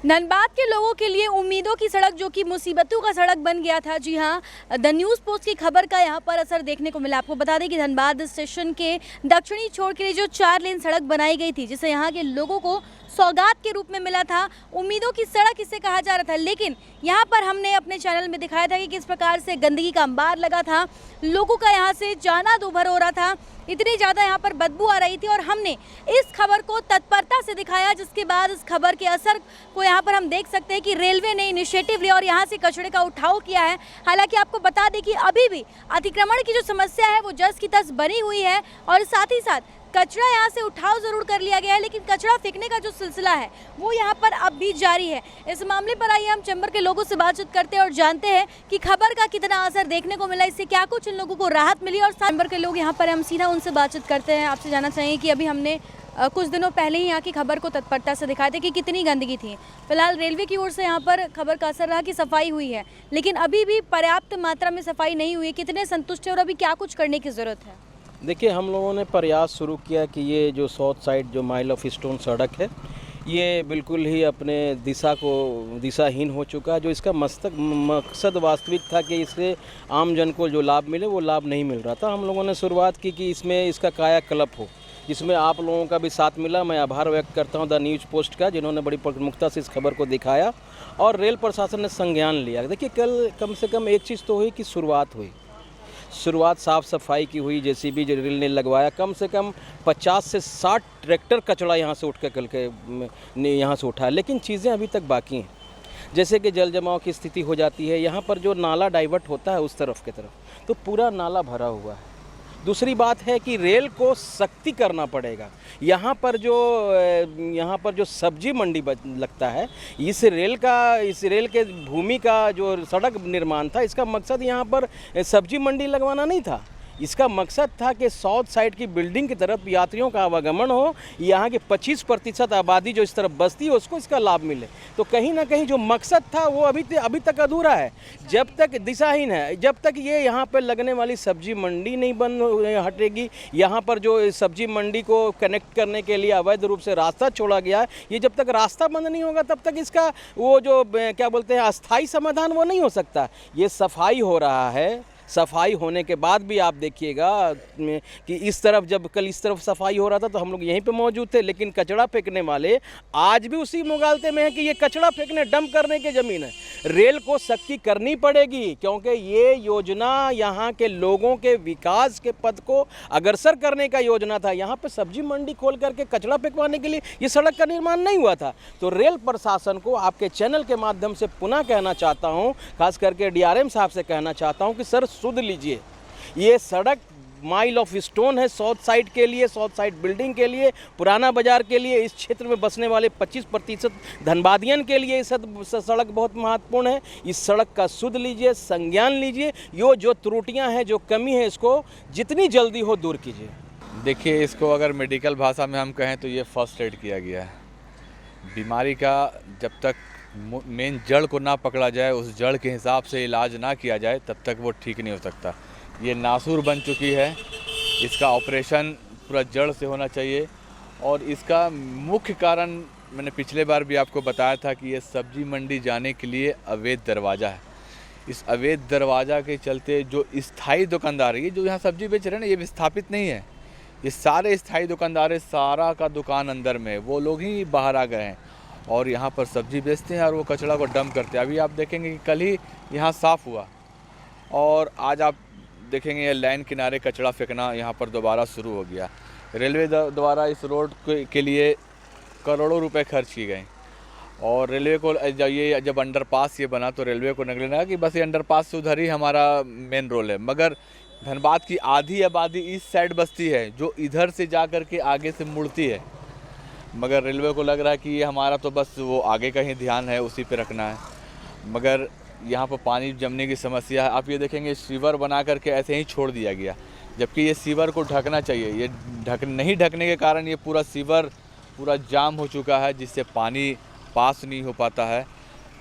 धनबाद के लोगों के लिए उम्मीदों की सड़क जो कि मुसीबतों का सड़क बन गया था। जी हाँ, द न्यूज़ पोस्ट की खबर का यहाँ पर असर देखने को मिला। आपको बता दें कि धनबाद स्टेशन के दक्षिणी छोर के लिए जो 4 लेन सड़क बनाई गई थी, जिसे यहाँ के लोगों को सौगात के रूप में मिला था, उम्मीदों की सड़क इसे कहा जा रहा था। लेकिन यहाँ पर हमने अपने चैनल में दिखाया था कि किस प्रकार से गंदगी का अंबार लगा था, लोगों का यहाँ से जाना दूभर हो रहा था, इतनी ज़्यादा यहाँ पर बदबू आ रही थी। और हमने इस खबर को तत्परता से दिखाया, जिसके बाद इस खबर के असर को यहाँ पर हम देख सकते हैं कि रेलवे ने इनिशिएटिव लिया और यहाँ से कचरे का उठाव किया है। हालांकि आपको बता दें कि अभी भी अतिक्रमण की जो समस्या है वो जस की तस बनी हुई है और साथ ही साथ कचरा यहाँ से उठाव जरूर कर लिया गया है, लेकिन कचरा फेंकने का जो सिलसिला है वो यहाँ पर अब भी जारी है। इस मामले पर आइए हम चंबल के लोगों से बातचीत करते हैं और जानते हैं कि खबर का कितना असर देखने को मिला, इससे क्या कुछ इन लोगों को राहत मिली। और चंबल के लोग यहाँ पर हम सीधा उनसे बातचीत करते हैं। आपसे जानना चाहिए कि अभी हमने कुछ दिनों पहले ही यहाँ की खबर को तत्परता से दिखाए थे कि कितनी गंदगी थी। फिलहाल रेलवे की ओर से यहाँ पर खबर का असर रहा कि सफाई हुई है, लेकिन अभी भी पर्याप्त मात्रा में सफाई नहीं हुई है। कितने संतुष्ट है और अभी क्या कुछ करने की ज़रूरत है? देखिए, हम लोगों ने प्रयास शुरू किया कि ये जो साउथ साइड जो माइल ऑफ स्टोन सड़क है, ये बिल्कुल ही अपने दिशाहीन हो चुका है। जो इसका मकसद वास्तविक था कि इससे आम जन को जो लाभ मिले, वो लाभ नहीं मिल रहा था। हम लोगों ने शुरुआत की कि इसमें इसका कायाकल्प हो, जिसमें आप लोगों का भी साथ मिला। मैं आभार व्यक्त करता हूं द न्यूज़ पोस्ट का, जिन्होंने बड़ी प्रमुखता से इस खबर को दिखाया और रेल प्रशासन ने संज्ञान लिया। देखिए, कल कम से कम एक चीज़ तो हुई कि शुरुआत साफ़ सफाई की हुई। जेसीबी जो रेल ने लगवाया, कम से कम 50 से 60 ट्रैक्टर कचरा यहाँ से उठ कर कल के यहाँ से उठा, लेकिन चीज़ें अभी तक बाकी हैं। जैसे कि जल जमाव की स्थिति हो जाती है, यहाँ पर जो नाला डाइवर्ट होता है उस तरफ की तरफ, तो पूरा नाला भरा हुआ है। दूसरी बात है कि रेल को सख्ती करना पड़ेगा। यहाँ पर जो सब्जी मंडी लगता है, इस रेल के भूमि का जो सड़क निर्माण था, इसका मकसद यहाँ पर सब्जी मंडी लगवाना नहीं था। इसका मकसद था कि साउथ साइड की बिल्डिंग की तरफ यात्रियों का आवागमन हो, यहाँ की 25% आबादी जो इस तरफ बसती है उसको इसका लाभ मिले। तो कहीं ना कहीं जो मकसद था वो अभी तक अधूरा है, जब तक दिशाहीन है। जब तक ये यहाँ पर लगने वाली सब्जी मंडी नहीं बंद हटेगी, यहाँ पर जो सब्जी मंडी को कनेक्ट करने के लिए अवैध रूप से रास्ता छोड़ा गया है, ये जब तक रास्ता बंद नहीं होगा तब तक इसका वो जो क्या बोलते हैं अस्थायी समाधान वो नहीं हो सकता। ये सफाई हो रहा है, सफाई होने के बाद भी आप देखिएगा कि जब कल इस तरफ सफाई हो रहा था तो हम लोग यहीं पे मौजूद थे, लेकिन कचरा फेंकने वाले आज भी उसी मुगालते में है कि ये कचरा फेंकने डंप करने की ज़मीन है। रेल को सख्ती करनी पड़ेगी, क्योंकि ये योजना यहाँ के लोगों के विकास के पथ को अग्रसर करने का योजना था। यहाँ पर सब्जी मंडी खोल करके कचरा फेंकवाने के लिए ये सड़क का निर्माण नहीं हुआ था। तो रेल प्रशासन को आपके चैनल के माध्यम से पुनः कहना चाहता हूँ, खास करके डीआरएम साहब से कहना चाहता हूँ कि सर सुध लीजिए। ये सड़क माइल ऑफ स्टोन है साउथ साइड के लिए, साउथ साइड बिल्डिंग के लिए, पुराना बाजार के लिए, इस क्षेत्र में बसने वाले 25% धनबादियन के लिए इस सड़क बहुत महत्वपूर्ण है। इस सड़क का सुध लीजिए, संज्ञान लीजिए, जो त्रुटियां हैं, जो कमी है, इसको जितनी जल्दी हो दूर कीजिए। देखिए, इसको अगर मेडिकल भाषा में हम कहें तो ये फर्स्ट एड किया गया है। बीमारी का जब तक मेन जड़ को ना पकड़ा जाए, उस जड़ के हिसाब से इलाज ना किया जाए, तब तक वो ठीक नहीं हो सकता। ये नासूर बन चुकी है, इसका ऑपरेशन पूरा जड़ से होना चाहिए। और इसका मुख्य कारण मैंने पिछले बार भी आपको बताया था कि ये सब्जी मंडी जाने के लिए अवैध दरवाज़ा है। इस अवैध दरवाज़ा के चलते जो स्थायी दुकानदार है, ये जो यहाँ सब्जी बेच रहे हैं ना, ये विस्थापित नहीं है। ये सारे स्थायी दुकानदार है, सारा का दुकान अंदर में, वो लोग ही बाहर आ गए हैं और यहाँ पर सब्जी बेचते हैं और वो कचरा को डंप करते हैं। अभी आप देखेंगे कि कल ही यहाँ साफ़ हुआ और आज आप देखेंगे ये लाइन किनारे कचरा फेंकना यहाँ पर दोबारा शुरू हो गया। रेलवे द्वारा इस रोड के लिए करोड़ों रुपए खर्च की गए और रेलवे को जब अंडरपास ये बना तो रेलवे को निकले लगा कि बस ये अंडरपास से उधर ही हमारा मेन रोल है। मगर धनबाद की आधी आबादी इस साइड बसती है, जो इधर से जा कर के आगे से मुड़ती है। मगर रेलवे को लग रहा है कि ये हमारा तो बस वो आगे का ही ध्यान है, उसी पे रखना है। मगर यहाँ पर पानी जमने की समस्या है। आप ये देखेंगे सीवर बना करके ऐसे ही छोड़ दिया गया, जबकि ये सीवर को ढकना चाहिए। ये नहीं ढकने के कारण ये पूरा सीवर पूरा जाम हो चुका है, जिससे पानी पास नहीं हो पाता है।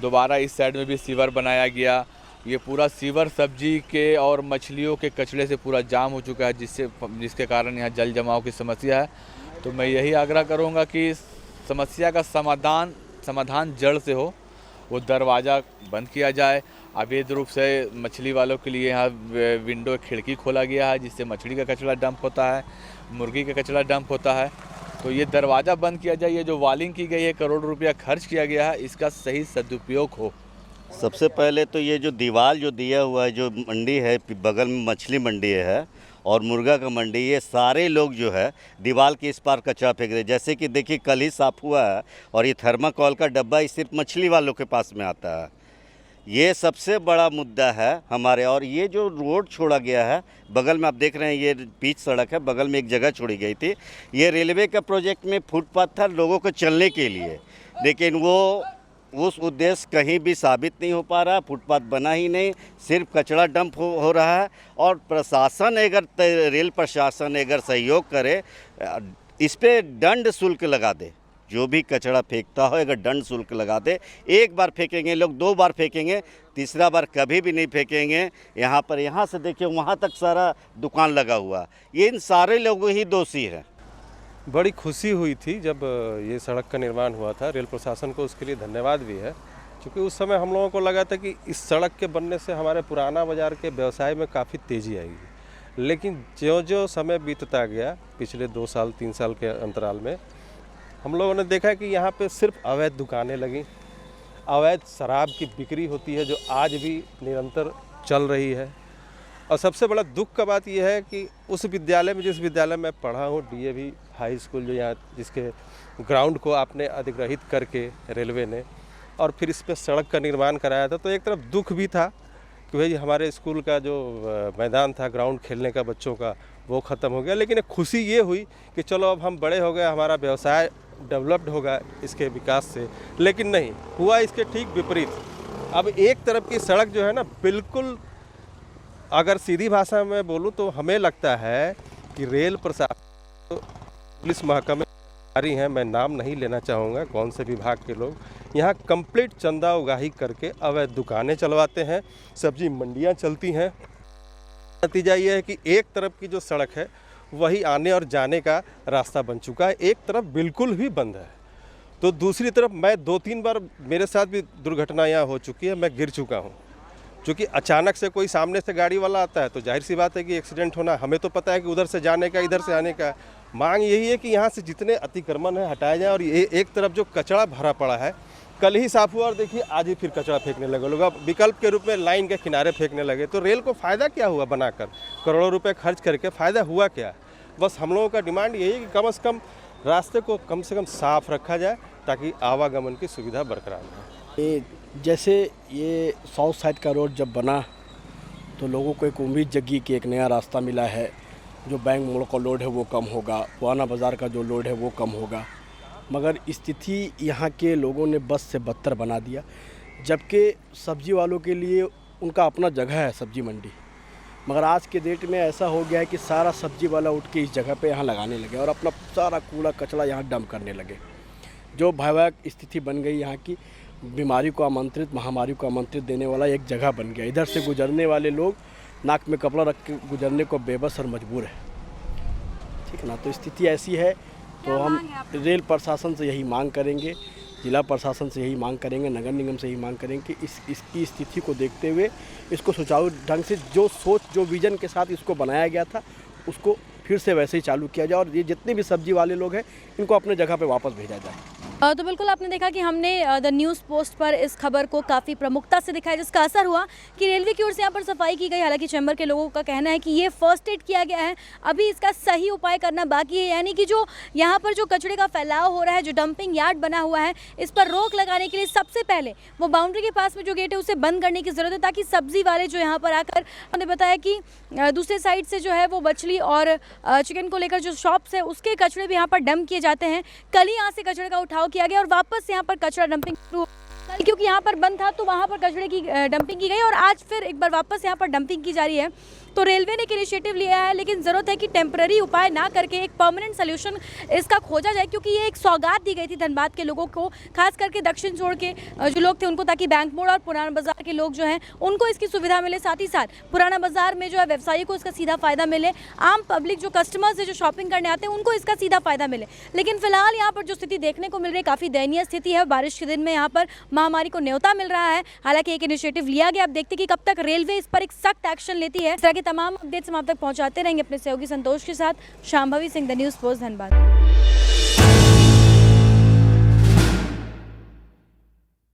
दोबारा इस साइड में भी सीवर बनाया गया। ये पूरा सीवर सब्जी के और मछलियों के कचरे से पूरा जाम हो चुका है, जिसके कारण यहाँ जल जमाव की समस्या है। तो मैं यही आग्रह करूँगा कि समस्या का समाधान समाधान जड़ से हो, वो दरवाज़ा बंद किया जाए। अवैध रूप से मछली वालों के लिए यहाँ विंडो खिड़की खोला गया है, जिससे मछली का कचरा डंप होता है, मुर्गी का कचरा डंप होता है। तो ये दरवाज़ा बंद किया जाए। ये जो वालिंग की गई है, करोड़ रुपया खर्च किया गया है, इसका सही सदुपयोग हो। सबसे पहले तो ये जो दीवार जो दिया हुआ है, जो मंडी है, बगल में मछली मंडी है और मुर्गा का मंडी, ये सारे लोग जो है दीवार के इस पार कचरा फेंक रहे हैं। जैसे कि देखिए कल ही साफ़ हुआ है और ये थर्माकोल का डब्बा सिर्फ मछली वालों के पास में आता है। ये सबसे बड़ा मुद्दा है हमारे। और ये जो रोड छोड़ा गया है बगल में, आप देख रहे हैं ये पिच सड़क है, बगल में एक जगह छोड़ी गई थी। ये रेलवे का प्रोजेक्ट में फुटपाथ था लोगों को चलने के लिए, लेकिन वो उस उद्देश्य कहीं भी साबित नहीं हो पा रहा। फुटपाथ बना ही नहीं, सिर्फ कचरा डंप हो रहा है। और प्रशासन अगर रेल प्रशासन अगर सहयोग करे, इस पर दंड शुल्क लगा दे। जो भी कचरा फेंकता हो अगर दंड शुल्क लगा दे, एक बार फेंकेंगे लोग, 2 बार फेंकेंगे, तीसरा बार कभी भी नहीं फेंकेंगे। यहाँ से देखिए वहाँ तक सारा दुकान लगा हुआ, ये इन सारे लोगों ही दोषी हैं। बड़ी खुशी हुई थी जब ये सड़क का निर्माण हुआ था। रेल प्रशासन को उसके लिए धन्यवाद भी है, क्योंकि उस समय हम लोगों को लगा था कि इस सड़क के बनने से हमारे पुराना बाज़ार के व्यवसाय में काफ़ी तेज़ी आएगी। लेकिन जो समय बीतता गया, पिछले 2 साल 3 साल के अंतराल में हम लोगों ने देखा कि यहाँ पे सिर्फ अवैध दुकानें लगी, अवैध शराब की बिक्री होती है, जो आज भी निरंतर चल रही है। और सबसे बड़ा दुख का बात यह है कि उस विद्यालय में, जिस विद्यालय में पढ़ा हूँ, DAV हाई स्कूल, जो यहाँ जिसके ग्राउंड को आपने अधिग्रहित करके रेलवे ने और फिर इस पर सड़क का निर्माण कराया था, तो एक तरफ दुख भी था कि भाई हमारे स्कूल का जो मैदान था ग्राउंड खेलने का बच्चों का, वो ख़त्म हो गया। लेकिन एक खुशी ये हुई कि चलो अब हम बड़े हो गए, हमारा व्यवसाय डेवलप्ड होगा इसके विकास से। लेकिन नहीं हुआ, इसके ठीक विपरीत। अब एक तरफ की सड़क जो है ना, बिल्कुल अगर सीधी भाषा में बोलूँ तो हमें लगता है कि रेल प्रशासन, पुलिस महकमे अधिकारी हैं, मैं नाम नहीं लेना चाहूँगा कौन से विभाग के लोग, यहाँ कंप्लीट चंदा उगाही करके अवैध दुकानें चलवाते हैं, सब्जी मंडियाँ चलती हैं। नतीजा ये है कि एक तरफ की जो सड़क है वही आने और जाने का रास्ता बन चुका है, एक तरफ बिल्कुल ही बंद है। तो दूसरी तरफ मैं 2-3 बार, मेरे साथ भी दुर्घटना यहाँ हो चुकी है, मैं गिर चुका हूँ। क्योंकि अचानक से कोई सामने से गाड़ी वाला आता है तो जाहिर सी बात है कि एक्सीडेंट होना। हमें तो पता है कि उधर से जाने का, इधर से आने का। मांग यही है कि यहाँ से जितने अतिक्रमण है हटाए जाएँ। और ये एक तरफ जो कचरा भरा पड़ा है, कल ही साफ हुआ और देखिए आज ही फिर कचरा फेंकने लगे लोग, अब विकल्प के रूप में लाइन के किनारे फेंकने लगे। तो रेल को फ़ायदा क्या हुआ बनाकर, करोड़ों रुपए खर्च करके फ़ायदा हुआ क्या? बस हम लोगों का डिमांड यही है कि कम से कम रास्ते को कम से कम साफ़ रखा जाए ताकि आवागमन की सुविधा बरकरार रहे। जैसे ये साउथ साइड का रोड जब बना तो लोगों को एक उम्मीद जगी कि एक नया रास्ता मिला है, जो बैंक मोड़ का लोड है वो कम होगा, पुराना बाज़ार का जो लोड है वो कम होगा। मगर स्थिति यहाँ के लोगों ने बस से बदतर बना दिया। जबकि सब्ज़ी वालों के लिए उनका अपना जगह है सब्ज़ी मंडी, मगर आज के डेट में ऐसा हो गया है कि सारा सब्ज़ी वाला उठ के इस जगह पे यहाँ लगाने लगे और अपना सारा कूड़ा कचरा यहाँ डंप करने लगे, जो भयावह स्थिति बन गई। यहाँ की बीमारी को आमंत्रित, महामारी को आमंत्रित देने वाला एक जगह बन गया। इधर से गुजरने वाले लोग नाक में कपड़ा रख के गुजरने को बेबस और मजबूर है, ठीक है ना। तो स्थिति ऐसी है, तो हम रेल प्रशासन से यही मांग करेंगे, जिला प्रशासन से यही मांग करेंगे, नगर निगम से यही मांग करेंगे कि इसकी स्थिति को देखते हुए इसको सुचारू ढंग से, जो सोच, जो विजन के साथ इसको बनाया गया था, उसको फिर से वैसे ही चालू किया जाए और ये जितने भी सब्जी वाले लोग हैं इनको अपने जगह पे वापस भेजा जाए। तो बिल्कुल आपने देखा कि हमने द न्यूज़ पोस्ट पर इस खबर को काफ़ी प्रमुखता से दिखाया, जिसका असर हुआ कि रेलवे की ओर से यहाँ पर सफाई की गई। हालांकि चैम्बर के लोगों का कहना है कि ये फर्स्ट एड किया गया है, अभी इसका सही उपाय करना बाकी है। यानी कि जो यहाँ पर जो कचरे का फैलाव हो रहा है, जो डंपिंग यार्ड बना हुआ है, इस पर रोक लगाने के लिए सबसे पहले वो बाउंड्री के पास में जो गेट है उसे बंद करने की ज़रूरत है, ताकि सब्जी वाले जो यहाँ पर आकर, उन्होंने बताया कि दूसरे साइड से जो है वो मछली और चिकन को लेकर जो शॉप्स है उसके कचरे भी यहाँ पर डंप किए जाते हैं। कल ही यहाँ से कचरे का उठाव किया गया और वापस यहाँ पर कचरा डंपिंग शुरू, क्योंकि यहाँ पर बंद था तो वहाँ पर कचरे की डंपिंग की गई और आज फिर एक बार वापस यहाँ पर डंपिंग की जा रही है। तो रेलवे ने एक इनिशिएटिव लिया है, लेकिन ज़रूरत है कि टेम्पररी उपाय ना करके एक परमानेंट सोल्यूशन इसका खोजा जाए, क्योंकि ये एक सौगात दी गई थी धनबाद के लोगों को, खास करके दक्षिण छोड़ के जो लोग थे उनको, ताकि बैंक मोड़ और पुराना बाजार के लोग जो हैं उनको इसकी सुविधा मिले, साथ ही साथ पुराना बाजार में जो है व्यवसायी को इसका सीधा फायदा मिले, आम पब्लिक जो कस्टमर्स है जो शॉपिंग करने आते हैं उनको इसका सीधा फायदा मिले। लेकिन फिलहाल यहाँ पर जो स्थिति देखने को मिल रही है काफ़ी दयनीय स्थिति है। बारिश के दिन में यहाँ पर महामारी को न्योता मिल रहा है। हालांकि एक इनिशिएटिव लिया गया, अब देखते हैं कि कब तक रेलवे इस पर एक सख्त एक्शन लेती है। इस तरह के तमाम अपडेट्स हम आप तक पहुँचाते रहेंगे अपने सहयोगी संतोष के साथ। Shambhavi Singh, the news post, Dhanbad.